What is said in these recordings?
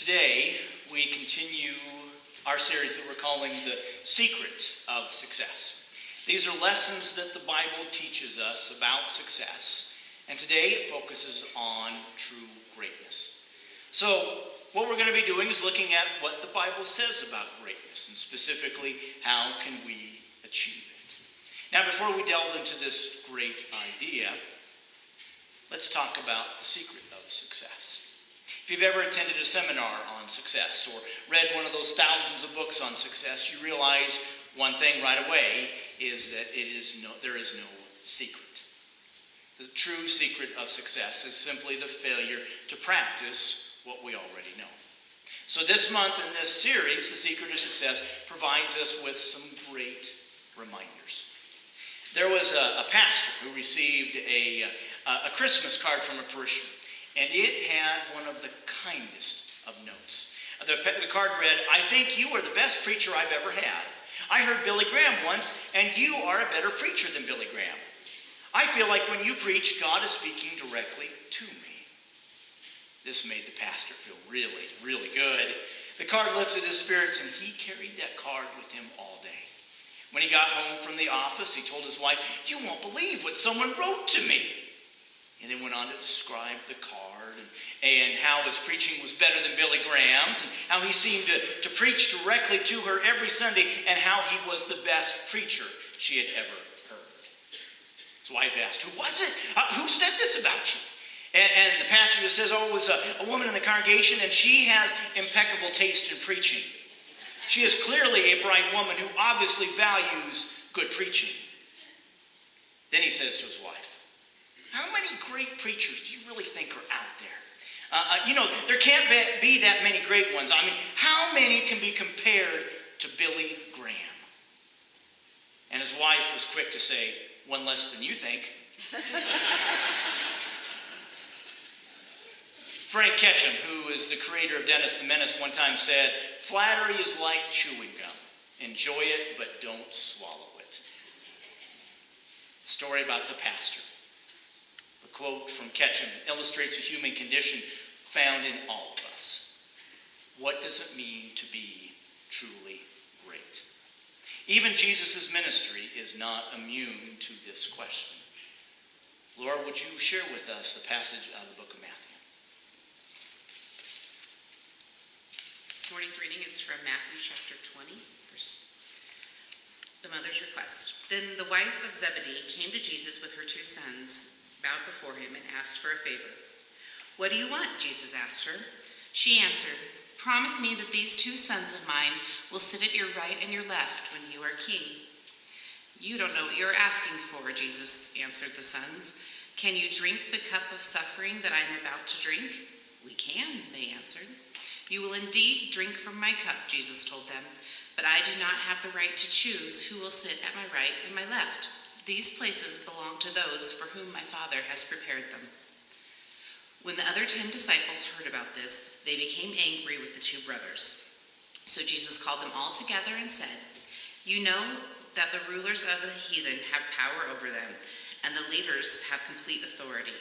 Today, we continue our series that we're calling The Secret of Success. These are lessons that the Bible teaches us about success, and today it focuses on true greatness. So, what we're going to be doing is looking at what the Bible says about greatness, and specifically, how can we achieve it. Now, before we delve into this great idea, let's talk about the secret of success. If you've ever attended a seminar on success or read one of those thousands of books on success, you realize one thing right away is that there is no secret. The true secret of success is simply the failure to practice what we already know. So this month in this series, The Secret of Success provides us with some great reminders. There was a pastor who received a Christmas card from a parishioner. And it had one of the kindest of notes. The card read, "I think you are the best preacher I've ever had. I heard Billy Graham once, and you are a better preacher than Billy Graham. I feel like when you preach, God is speaking directly to me." This made the pastor feel really, really good. The card lifted his spirits, and he carried that card with him all day. When he got home from the office, he told his wife, "You won't believe what someone wrote to me." And then went on to describe the card and how his preaching was better than Billy Graham's, and how he seemed to preach directly to her every Sunday, and how he was the best preacher she had ever heard. His wife asked, "Who was it? Who said this about you?" And the pastor just says, "Oh, it was a woman in the congregation, and she has impeccable taste in preaching. She is clearly a bright woman who obviously values good preaching." Then he says to his wife, "How many great preachers do you really think are out there? There can't be that many great ones. I mean, how many can be compared to Billy Graham?" And his wife was quick to say, "One less than you think." Frank Ketchum, who is the creator of Dennis the Menace, one time said, "Flattery is like chewing gum. Enjoy it, but don't swallow it." Story about the pastor. A quote from Ketchum illustrates a human condition found in all of us. What does it mean to be truly great? Even Jesus' ministry is not immune to this question. Laura, would you share with us the passage out of the book of Matthew? This morning's reading is from Matthew chapter 20, the mother's request. Then the wife of Zebedee came to Jesus with her 2 sons, bowed before him, and asked for a favor. "What do you want?" Jesus asked her. She answered, "Promise me that these 2 sons of mine will sit at your right and your left when you are king." "You don't know what you're asking for," Jesus answered the sons. "Can you drink the cup of suffering that I am about to drink?" "We can," they answered. "You will indeed drink from my cup," Jesus told them, "but I do not have the right to choose who will sit at my right and my left. These places belong to those for whom my Father has prepared them." When the other 10 disciples heard about this, they became angry with the 2 brothers. So Jesus called them all together and said, "You know that the rulers of the heathen have power over them, and the leaders have complete authority.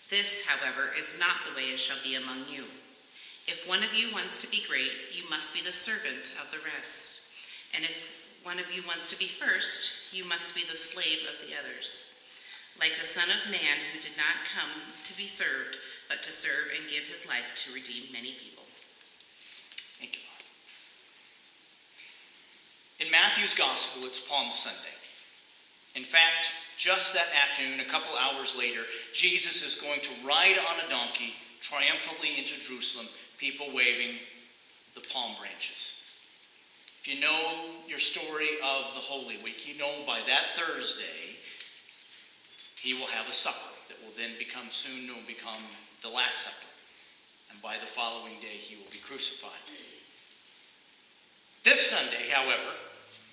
This, however, is not the way it shall be among you. If one of you wants to be great, you must be the servant of the rest. And if one of you wants to be first, you must be the slave of the others. Like the Son of Man, who did not come to be served, but to serve and give his life to redeem many people." Thank you, Lord. In Matthew's Gospel, it's Palm Sunday. In fact, just that afternoon, a couple hours later, Jesus is going to ride on a donkey triumphantly into Jerusalem, people waving the palm branches. If you know your story of the Holy Week, you know by that Thursday, he will have a supper that will then soon become the Last Supper. And by the following day, he will be crucified. This Sunday, however,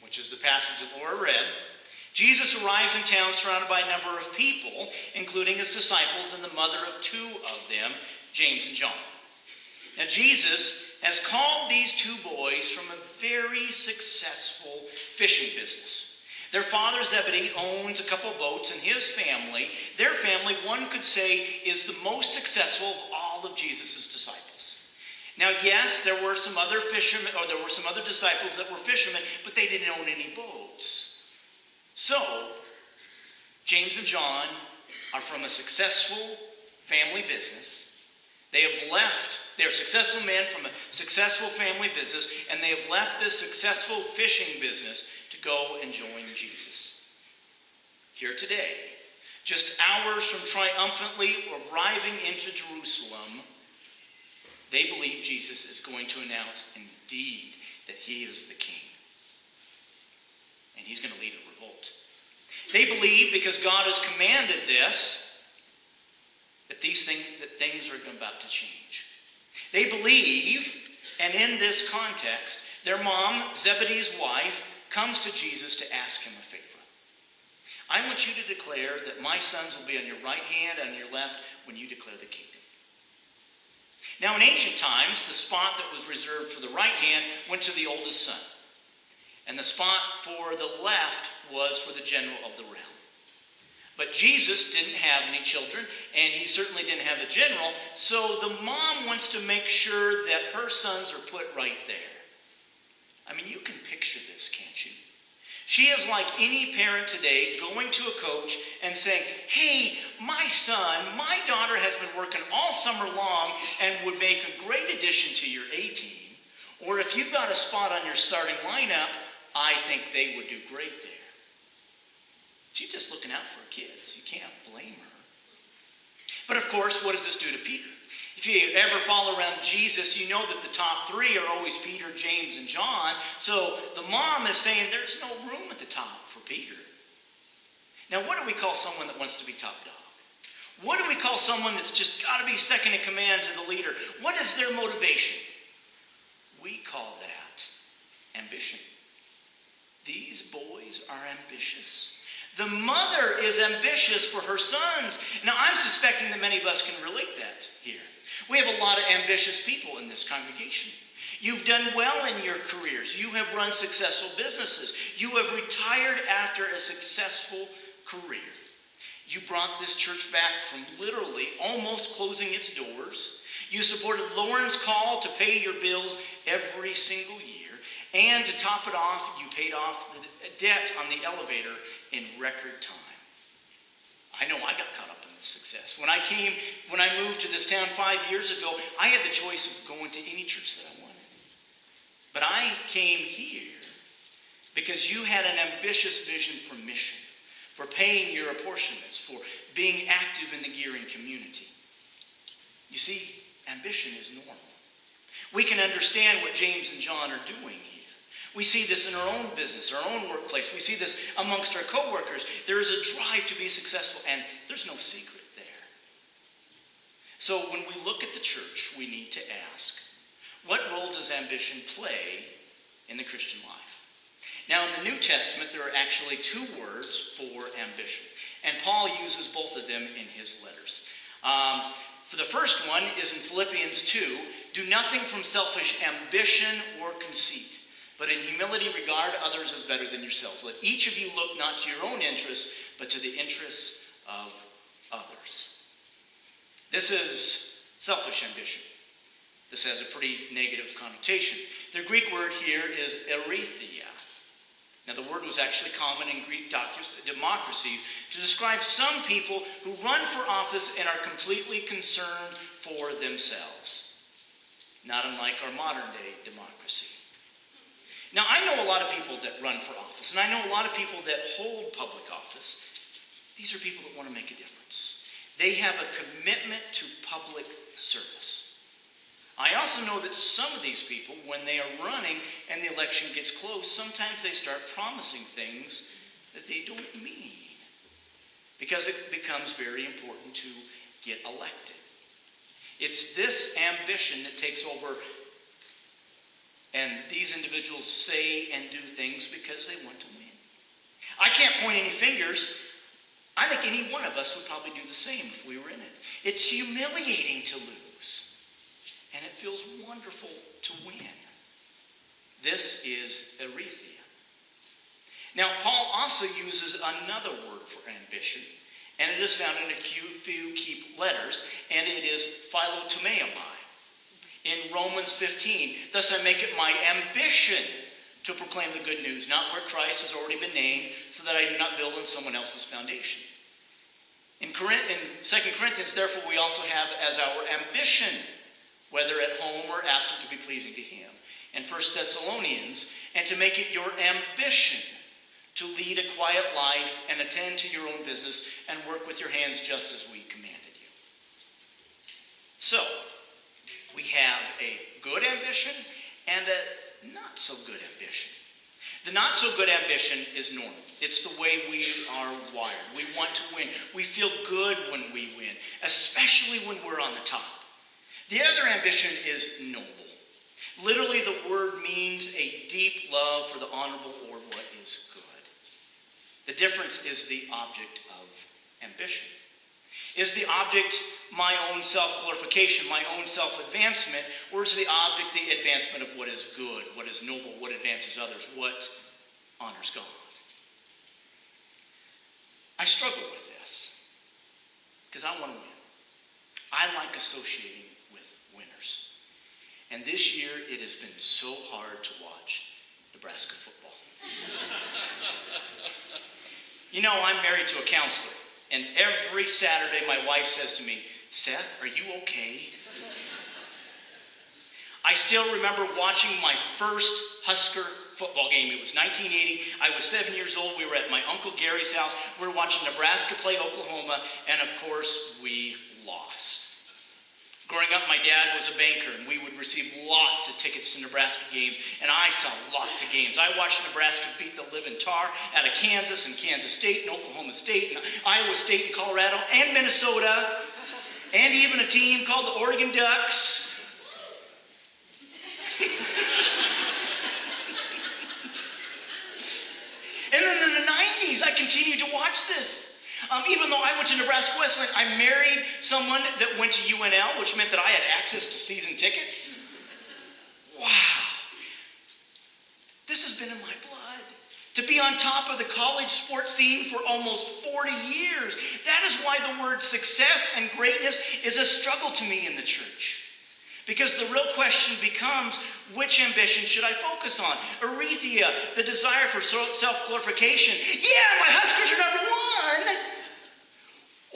which is the passage that Laura read, Jesus arrives in town surrounded by a number of people, including his disciples and the mother of 2 of them, James and John. Now, Jesus has called these 2 boys from a very successful fishing business. Their father, Zebedee, owns a couple of boats, and his family, their family, one could say, is the most successful of all of Jesus' disciples. Now, yes, there were some other fishermen, or there were some other disciples that were fishermen, but they didn't own any boats. So, James and John are from a successful family business. They're successful men from a successful family business, and they have left this successful fishing business to go and join Jesus. Here today, just hours from triumphantly arriving into Jerusalem, they believe Jesus is going to announce indeed that he is the king. And he's going to lead a revolt. They believe, because God has commanded this, that things are about to change. They believe, and in this context, their mom, Zebedee's wife, comes to Jesus to ask him a favor. I want you to declare that my sons will be on your right hand and on your left when you declare the kingdom. Now, in ancient times, the spot that was reserved for the right hand went to the oldest son. And the spot for the left was for the general of the realm. But Jesus didn't have any children, and he certainly didn't have a general, so the mom wants to make sure that her sons are put right there. I mean, you can picture this, can't you? She is like any parent today going to a coach and saying, hey, my son, my daughter has been working all summer long and would make a great addition to your A team. Or if you've got a spot on your starting lineup, I think they would do great there. She's just looking out for her kids. You can't blame her. But of course, what does this do to Peter? If you ever follow around Jesus, you know that the top three are always Peter, James, and John. So the mom is saying there's no room at the top for Peter. Now, what do we call someone that wants to be top dog? What do we call someone that's just got to be second in command to the leader? What is their motivation? We call that ambition. These boys are ambitious. The mother is ambitious for her sons. Now, I'm suspecting that many of us can relate that here. We have a lot of ambitious people in this congregation. You've done well in your careers. You have run successful businesses. You have retired after a successful career. You brought this church back from literally almost closing its doors. You supported Lauren's call to pay your bills every single year. And to top it off, you paid off the debt on the elevator in record time. I know I got caught up in this success. When I moved to this town 5 years ago, I had the choice of going to any church that I wanted. But I came here because you had an ambitious vision for mission, for paying your apportionments, for being active in the gearing community. You see, ambition is normal. We can understand what James and John are doing here. We see this in our own business, our own workplace. We see this amongst our coworkers. There is a drive to be successful, and there's no secret there. So when we look at the church, we need to ask, what role does ambition play in the Christian life? Now, in the New Testament, there are actually two words for ambition, and Paul uses both of them in his letters. For the first one is in Philippians 2, do nothing from selfish ambition or conceit, but in humility regard others as better than yourselves. Let each of you look not to your own interests, but to the interests of others. This is selfish ambition. This has a pretty negative connotation. The Greek word here is erythia. Now, the word was actually common in Greek democracies to describe some people who run for office and are completely concerned for themselves. Not unlike our modern day democracy. Now, I know a lot of people that run for office, and I know a lot of people that hold public office. These are people that want to make a difference. They have a commitment to public service. I also know that some of these people, when they are running and the election gets close, sometimes they start promising things that they don't mean, because it becomes very important to get elected. It's this ambition that takes over. And these individuals say and do things because they want to win. I can't point any fingers. I think any one of us would probably do the same if we were in it. It's humiliating to lose. And it feels wonderful to win. This is erythia. Now, Paul also uses another word for ambition. And it is found in a few key letters. And it is philotomai. in Romans 15. Thus I make it my ambition to proclaim the good news, not where Christ has already been named, so that I do not build on someone else's foundation. In 2 Corinthians, therefore, we also have as our ambition, whether at home or absent, to be pleasing to him. And 1 Thessalonians, and to make it your ambition to lead a quiet life and attend to your own business and work with your hands just as we commanded you. So, we have a good ambition and a not so good ambition. The not so good ambition is normal. It's the way we are wired. We want to win. We feel good when we win, especially when we're on the top. The other ambition is noble. Literally, the word means a deep love for the honorable or what is good. The difference is the object of ambition. Is the object my own self-glorification, my own self-advancement, or is the object the advancement of what is good, what is noble, what advances others, what honors God? I struggle with this because I want to win. I like associating with winners. And this year it has been so hard to watch Nebraska football. You know, I'm married to a counselor. And every Saturday, my wife says to me, Seth, are you okay? I still remember watching my first Husker football game. It was 1980. I was 7 years old. We were at my Uncle Gary's house. We were watching Nebraska play Oklahoma. And of course, we lost. Growing up, my dad was a banker, and we would receive lots of tickets to Nebraska games, and I saw lots of games. I watched Nebraska beat the living tar out of Kansas and Kansas State and Oklahoma State and Iowa State and Colorado and Minnesota, and even a team called the Oregon Ducks. And then in the 90s, I continued to watch this. Even though I went to Nebraska Wesleyan, I married someone that went to UNL, which meant that I had access to season tickets. Wow. This has been in my blood. To be on top of the college sports scene for almost 40 years. That is why the word success and greatness is a struggle to me in the church. Because the real question becomes, which ambition should I focus on? Arethea, the desire for self-glorification. Yeah, my Huskers are number one.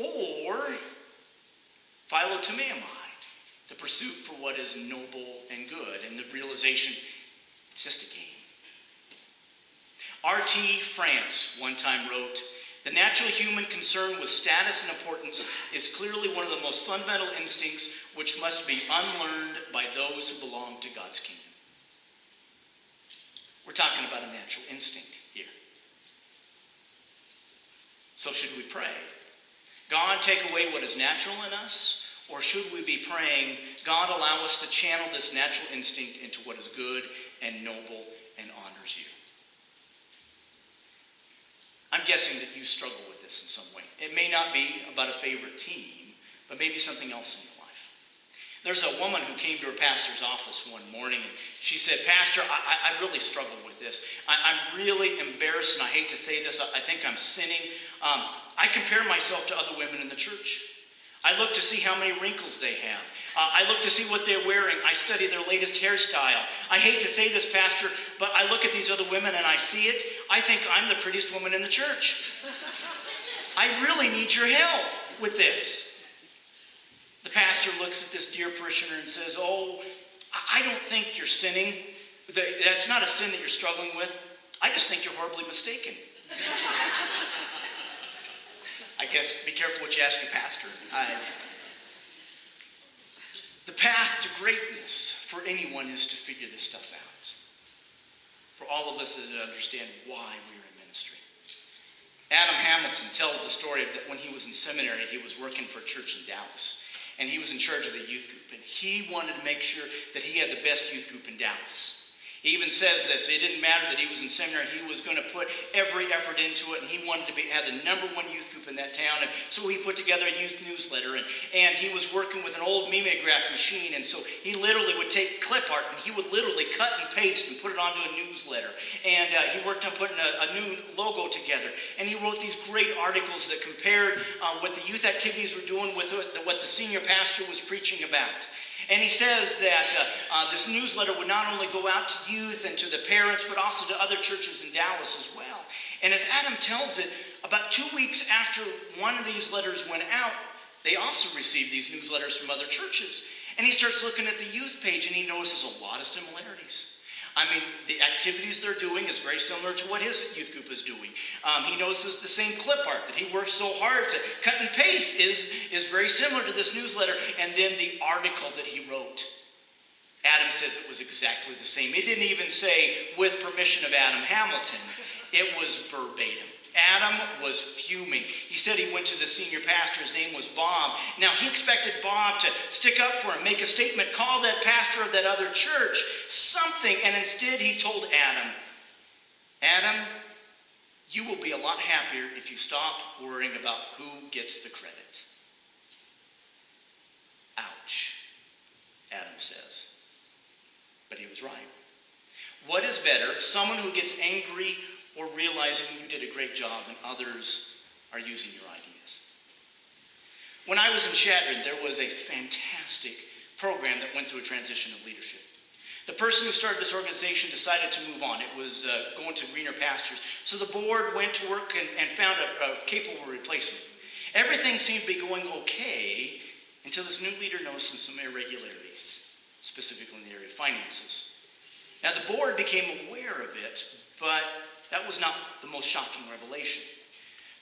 Or philotomai, the pursuit for what is noble and good, and the realization it's just a game. R.T. France one time wrote, the natural human concern with status and importance is clearly one of the most fundamental instincts which must be unlearned by those who belong to God's kingdom. We're talking about a natural instinct here. So should we pray? God, take away what is natural in us, or should we be praying, God, allow us to channel this natural instinct into what is good and noble and honors you? I'm guessing that you struggle with this in some way. It may not be about a favorite team, but maybe something else in your life. There's a woman who came to her pastor's office one morning, and she said, Pastor, I really struggle with this. I'm really embarrassed, and I hate to say this. I think I'm sinning. I compare myself to other women in the church. I look to see how many wrinkles they have. I look to see what they're wearing. I study their latest hairstyle. I hate to say this, Pastor, but I look at these other women and I see it. I think I'm the prettiest woman in the church. I really need your help with this. The pastor looks at this dear parishioner and says, oh, I don't think you're sinning. That's not a sin that you're struggling with. I just think you're horribly mistaken. I guess be careful what you ask your pastor. The path to greatness for anyone is to figure this stuff out. For all of us to understand why we're in ministry. Adam Hamilton tells the story that when he was in seminary, he was working for a church in Dallas. And he was in charge of the youth group. And he wanted to make sure that he had the best youth group in Dallas. He even says this, it didn't matter that he was in seminary, he was going to put every effort into it, and he wanted to have the number one youth group in that town, and so he put together a youth newsletter, and he was working with an old mimeograph machine, and so he literally would take clip art, and he would literally cut and paste and put it onto a newsletter, and he worked on putting a new logo together, and he wrote these great articles that compared what the youth activities were doing with what the senior pastor was preaching about. And he says that this newsletter would not only go out to youth and to the parents, but also to other churches in Dallas as well. And as Adam tells it, about 2 weeks after one of these letters went out, they also received these newsletters from other churches. And he starts looking at the youth page and he notices a lot of similarities. I mean, the activities they're doing is very similar to what his youth group is doing. He notices the same clip art that he works so hard to cut and paste is very similar to this newsletter. And then the article that he wrote, Adam says it was exactly the same. It didn't even say, with permission of Adam Hamilton. It was verbatim. Adam was fuming. He said he went to the senior pastor. His name was Bob. Now, he expected Bob to stick up for him, make a statement, call that pastor of that other church, something. And instead, he told Adam, Adam, you will be a lot happier if you stop worrying about who gets the credit. Ouch, Adam says. But he was right. What is better, someone who gets angry or realizing you did a great job and others are using your ideas? When I was in Chadron, there was a fantastic program that went through a transition of leadership. The person who started this organization decided to move on. It was going to greener pastures. So the board went to work and found a capable replacement. Everything seemed to be going okay until this new leader noticed some irregularities, specifically in the area of finances. Now the board became aware of it, but that was not the most shocking revelation.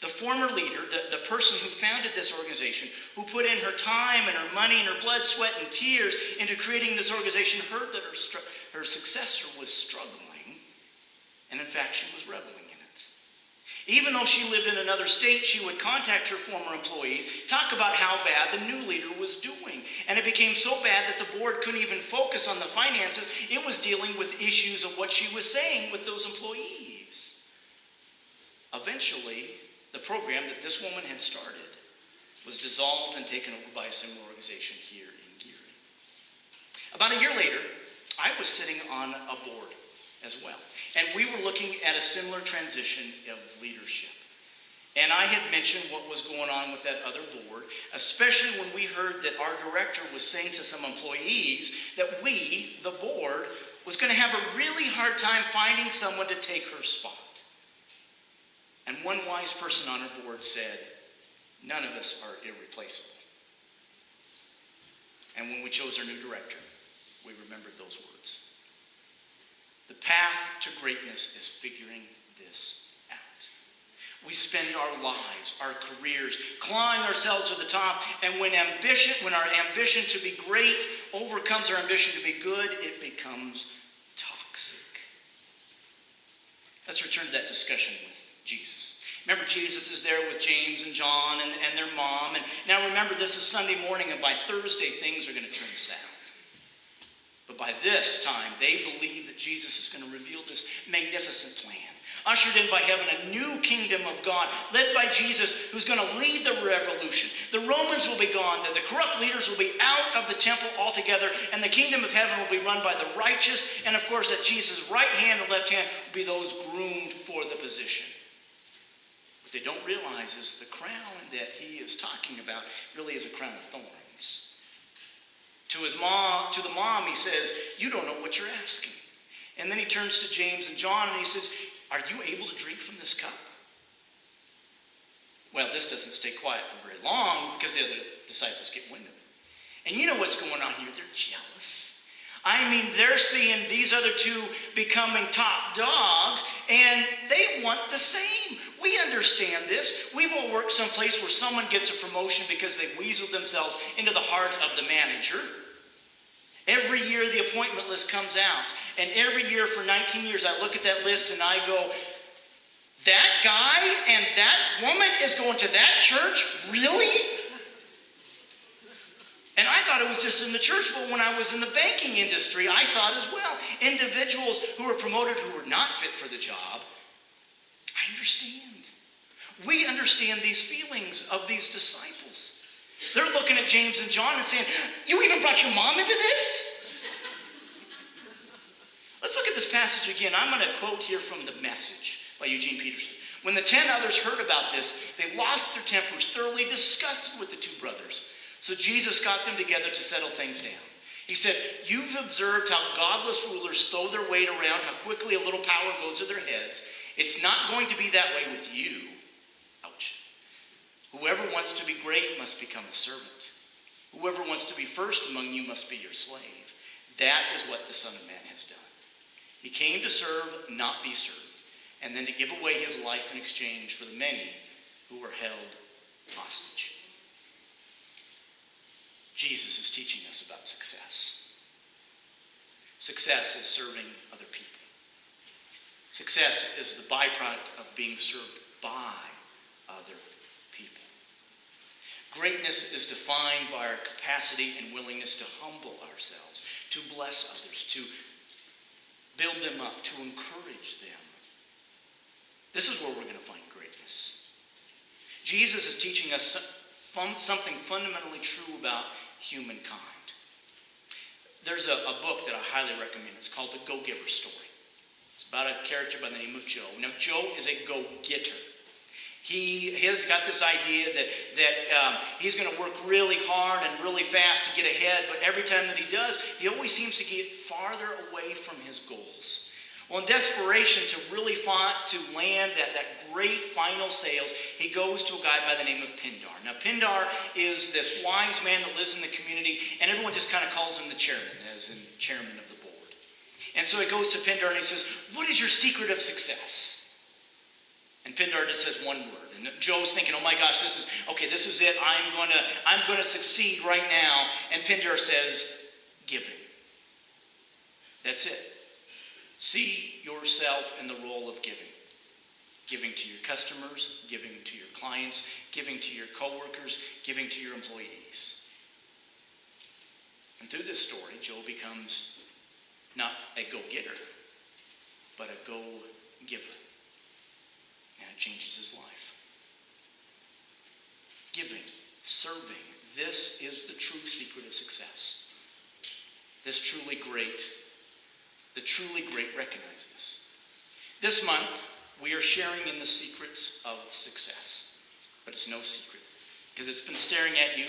The former leader, the person who founded this organization, who put in her time and her money and her blood, sweat, and tears into creating this organization, heard that her successor was struggling, and in fact, she was reveling in it. Even though she lived in another state, she would contact her former employees, talk about how bad the new leader was doing. And it became so bad that the board couldn't even focus on the finances. It was dealing with issues of what she was saying with those employees. Eventually, the program that this woman had started was dissolved and taken over by a similar organization here in Geary. About a year later, I was sitting on a board as well. And we were looking at a similar transition of leadership. And I had mentioned what was going on with that other board, especially when we heard that our director was saying to some employees that we, the board, was going to have a really hard time finding someone to take her spot. And one wise person on our board said, none of us are irreplaceable. And when we chose our new director, we remembered those words. The path to greatness is figuring this out. We spend our lives, our careers, clawing ourselves to the top, and when our ambition to be great overcomes our ambition to be good, it becomes toxic. Let's return to that discussion with Jesus. Remember, Jesus is there with James and John and their mom. And now remember, this is Sunday morning, and by Thursday, things are going to turn south. But by this time, they believe that Jesus is going to reveal this magnificent plan. Ushered in by heaven, a new kingdom of God, led by Jesus, who's going to lead the revolution. The Romans will be gone, the corrupt leaders will be out of the temple altogether, and the kingdom of heaven will be run by the righteous. And of course, at Jesus' right hand and left hand will be those groomed for the position. What they don't realize is the crown that he is talking about really is a crown of thorns. To the mom, he says, you don't know what you're asking. And then he turns to James and John and he says, are you able to drink from this cup? Well, this doesn't stay quiet for very long because the other disciples get wind of it. And you know what's going on here? They're jealous. I mean, they're seeing these other two becoming top dogs, and they want the same. We understand this. We've all worked someplace where someone gets a promotion because they weaseled themselves into the heart of the manager. Every year the appointment list comes out, and every year for 19 years I look at that list and I go, that guy and that woman is going to that church? Really? And I thought it was just in the church, but when I was in the banking industry, I thought as well. Individuals who were promoted who were not fit for the job. I understand. We understand these feelings of these disciples. They're looking at James and John and saying, you even brought your mom into this? Let's look at this passage again. I'm going to quote here from The Message by Eugene Peterson. When the 10 others heard about this, they lost their tempers, thoroughly disgusted with the two brothers. So Jesus got them together to settle things down. He said, you've observed how godless rulers throw their weight around, how quickly a little power goes to their heads. It's not going to be that way with you. Ouch. Whoever wants to be great must become a servant. Whoever wants to be first among you must be your slave. That is what the Son of Man has done. He came to serve, not be served, and then to give away his life in exchange for the many who were held hostage. Jesus is teaching us about success. Success is serving other people. Success is the byproduct of being served by other people. Greatness is defined by our capacity and willingness to humble ourselves, to bless others, to build them up, to encourage them. This is where we're going to find greatness. Jesus is teaching us something fundamentally true about humankind. There's a book that I highly recommend. It's called The Go-Giver Story. It's about a character by the name of Joe. Now, Joe is a go-getter. He has got this idea that he's going to work really hard and really fast to get ahead, but every time that he does, he always seems to get farther away from his goals. Well, in desperation to really to land that great final sales, he goes to a guy by the name of Pindar. Now, Pindar is this wise man that lives in the community, and everyone just kind of calls him the chairman, as in chairman of the board. And so he goes to Pindar and he says, what is your secret of success? And Pindar just says one word. And Joe's thinking, oh my gosh, this is it. I'm going to succeed right now. And Pindar says, giving. That's it. See yourself in the role of giving. Giving to your customers, giving to your clients, giving to your coworkers, giving to your employees. And through this story, Joe becomes not a go-getter, but a go-giver. And it changes his life. Giving, serving, this is the true secret of success. The truly great recognize this. This month, we are sharing in the secrets of success. But it's no secret, because it's been staring at you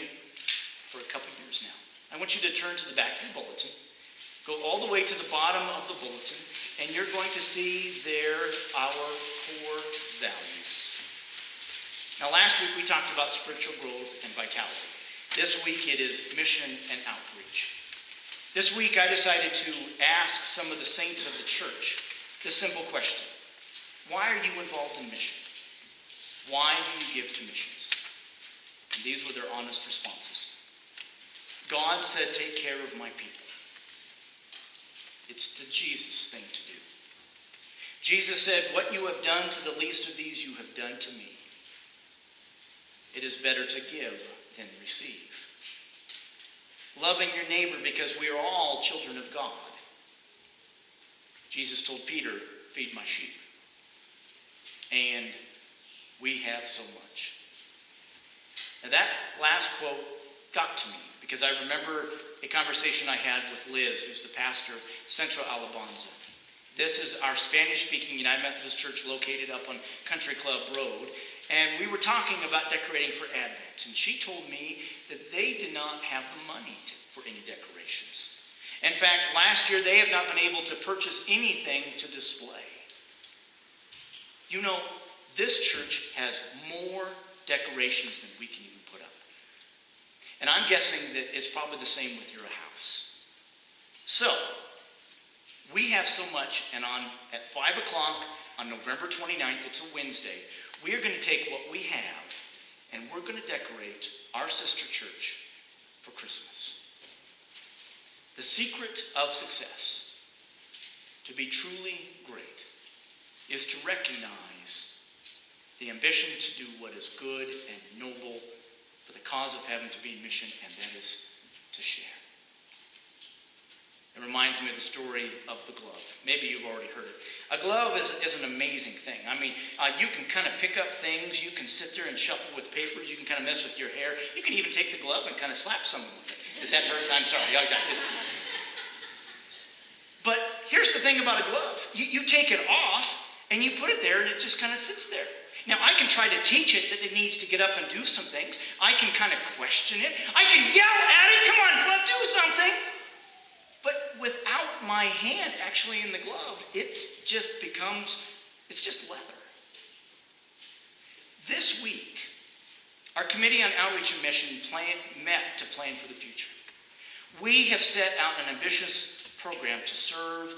for a couple years now. I want you to turn to the back of your bulletin. Go all the way to the bottom of the bulletin, and you're going to see there our core values. Now, last week we talked about spiritual growth and vitality. This week it is mission and outreach. This week I decided to ask some of the saints of the church this simple question. Why are you involved in mission? Why do you give to missions? And these were their honest responses. God said, take care of my people. It's the Jesus thing to do. Jesus said, what you have done to the least of these, you have done to me. It is better to give than receive. Loving your neighbor because we are all children of God. Jesus told Peter, feed my sheep. And we have so much. Now that last quote got to me because I remember a conversation I had with Liz, who's the pastor of Central Alabanza. This is our Spanish-speaking United Methodist Church located up on Country Club Road. And we were talking about decorating for Advent. And she told me that they did not have the money for any decorations. In fact, last year they have not been able to purchase anything to display. You know, this church has more decorations than we can even put up. And I'm guessing that it's probably the same with your house. So, we have so much, and at 5 o'clock on November 29th, it's a Wednesday, we are going to take what we have and we're going to decorate our sister church for Christmas. The secret of success, to be truly great, is to recognize the ambition to do what is good and noble for the cause of heaven, to be in mission, and that is to share. It reminds me of the story of the glove. Maybe you've already heard it. A glove is an amazing thing. I mean, you can kind of pick up things. You can sit there and shuffle with papers. You can kind of mess with your hair. You can even take the glove and kind of slap someone with it. Did that hurt? I'm sorry. But here's the thing about a glove. You take it off, and you put it there, and it just kind of sits there. Now, I can try to teach it that it needs to get up and do some things. I can kind of question it. I can yell at it. Come on, glove, do something. without my hand actually in the glove, it's just leather. This week, our Committee on Outreach and Mission met to plan for the future. We have set out an ambitious program to serve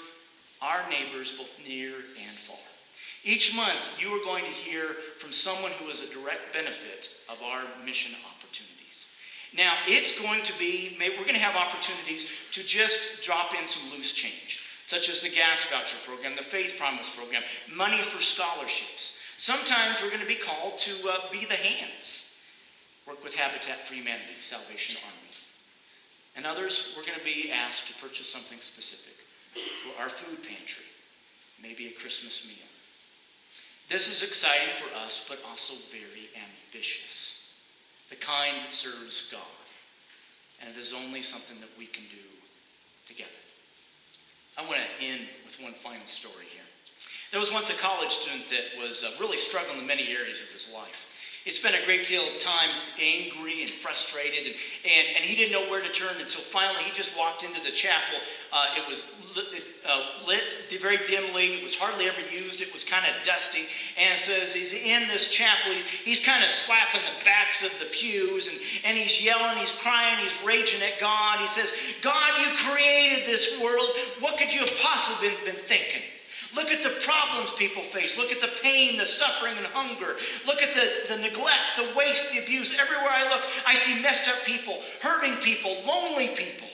our neighbors both near and far. Each month, you are going to hear from someone who is a direct benefit of our mission opportunities. Now, we're going to have opportunities to just drop in some loose change, such as the gas voucher program, the Faith Promise program, money for scholarships. Sometimes we're going to be called to be the hands, work with Habitat for Humanity, Salvation Army. And others, we're going to be asked to purchase something specific for our food pantry, maybe a Christmas meal. This is exciting for us, but also very ambitious. The kind that serves God. And it is only something that we can do together. I want to end with one final story here. There was once a college student that was really struggling in many areas of his life. He spent a great deal of time angry and frustrated, and he didn't know where to turn until finally he just walked into the chapel. It was lit very dimly. It was hardly ever used. It was kind of dusty. And so as he's in this chapel, he's kind of slapping the backs of the pews, and he's yelling, he's crying, he's raging at God. He says, God, you created this world. What could you have possibly been thinking? Look at the problems people face. Look at the pain, the suffering, and hunger. Look at the neglect, the waste, the abuse. Everywhere I look, I see messed up people, hurting people, lonely people.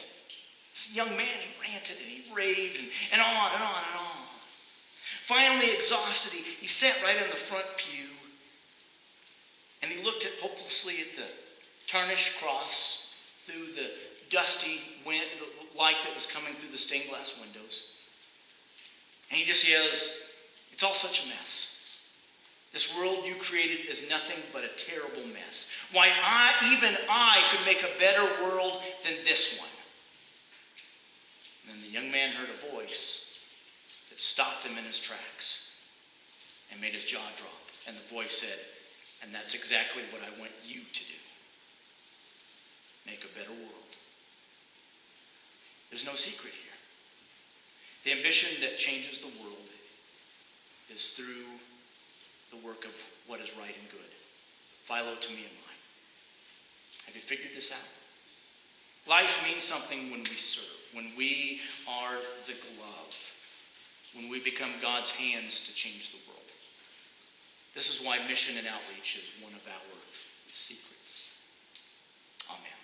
This young man, he ranted and he raved and on and on and on. Finally, exhausted, he sat right in the front pew and he looked hopelessly at the tarnished cross through the dusty light that was coming through the stained glass windows. And he just yells, it's all such a mess. This world you created is nothing but a terrible mess. Why, even I could make a better world than this one. And then the young man heard a voice that stopped him in his tracks and made his jaw drop. And the voice said, and that's exactly what I want you to do. Make a better world. There's no secret here. The ambition that changes the world is through the work of what is right and good. Philo to me and mine. Have you figured this out? Life means something when we serve, when we are the glove, when we become God's hands to change the world. This is why mission and outreach is one of our secrets. Amen.